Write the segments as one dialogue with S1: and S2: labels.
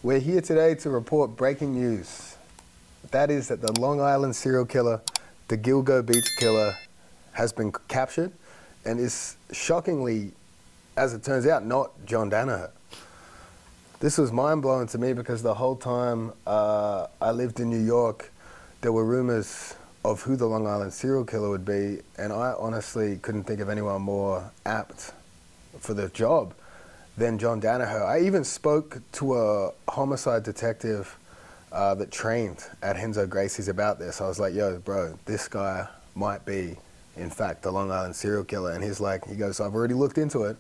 S1: We're here today to report breaking news. That is that the Long Island serial killer, the Gilgo Beach killer, has been captured and is shockingly, as it turns out, not John Danaher. This was mind-blowing to me because the whole time I lived in New York, there were rumors of who the Long Island serial killer would be, and I honestly couldn't think of anyone more apt for the job than John Danaher. I even spoke to a homicide detective that trained at Renzo Gracie's about this. I was like, yo, bro, this guy might be, in fact, the Long Island serial killer. And he goes, I've already looked into it.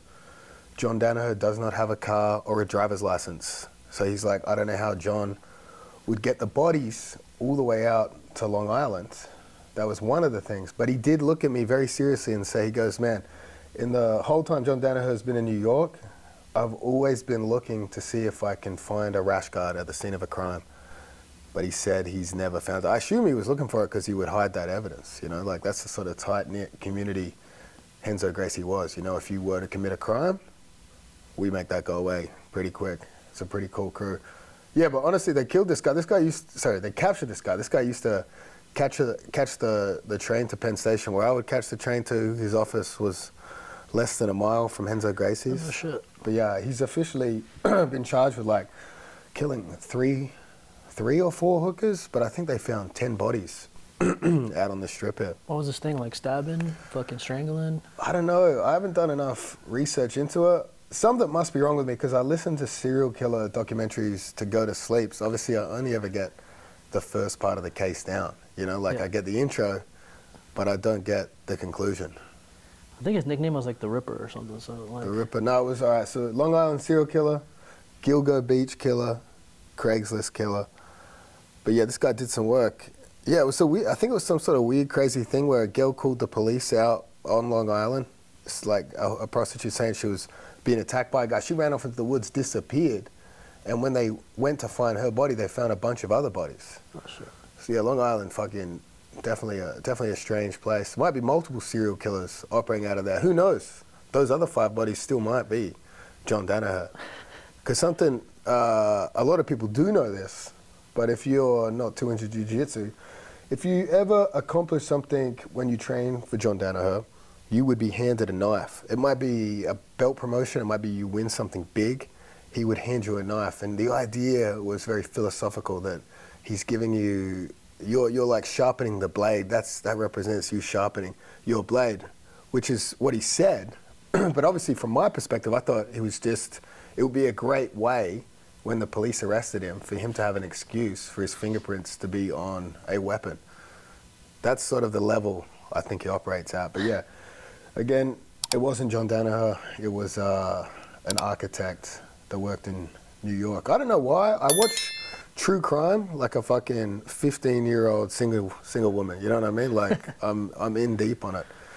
S1: John Danaher does not have a car or a driver's license. So he's like, I don't know how John would get the bodies all the way out to Long Island. That was one of the things. But he did look at me very seriously and say, he goes, man, in the whole time John Danaher has been in New York, I've always been looking to see if I can find a rash guard at the scene of a crime. But he said he's never found it. I assume he was looking for it because he would hide that evidence, you know, like that's the sort of tight-knit community Renzo Gracie was. You know, if you were to commit a crime, we make that go away pretty quick. It's a pretty cool crew. Yeah, but honestly, they killed this guy. They captured this guy. This guy used to catch the train to Penn Station, where I would catch the train to. His office was less than a mile from Renzo Gracie's.
S2: Oh, shit.
S1: But yeah, he's officially been charged with like killing three or four hookers, but I think they found 10 bodies out on the strip here.
S2: What was this thing, like stabbing, fucking strangling?
S1: I don't know. I haven't done enough research into it. Something must be wrong with me because I listen to serial killer documentaries to go to sleep. So obviously I only ever get the first part of the case down. You know, like I get the intro, but I don't get the conclusion.
S2: I think his nickname was like the Ripper or something. So like
S1: The Ripper. No, it was all right. So Long Island serial killer, Gilgo Beach killer, Craigslist killer. But yeah, this guy did some work. Yeah, it was so weird. I think it was some sort of weird, crazy thing where a girl called the police out on Long Island. It's like a prostitute saying she was being attacked by a guy. She ran off into the woods, disappeared. And when they went to find her body, they found a bunch of other bodies.
S2: Oh shit.
S1: So yeah, Long Island fucking definitely a strange place. Might be multiple serial killers operating out of there. Who knows? Those other 5 bodies still might be John Danaher. Because something, a lot of people do know this, but if you're not too into jiu-jitsu, if you ever accomplish something when you train for John Danaher, you would be handed a knife. It might be a belt promotion, it might be you win something big, he would hand you a knife. And the idea was very philosophical that he's giving you, you're like sharpening the blade. That represents you sharpening your blade, which is what he said. But obviously from my perspective, I thought it would be a great way when the police arrested him for him to have an excuse for his fingerprints to be on a weapon. That's sort of the level I think he operates at. But yeah, again, it wasn't John Danaher. It was an architect that worked in New York. I don't know why. I watch true crime like a fucking 15-year-old single woman. You know what I mean? Like I'm in deep on it.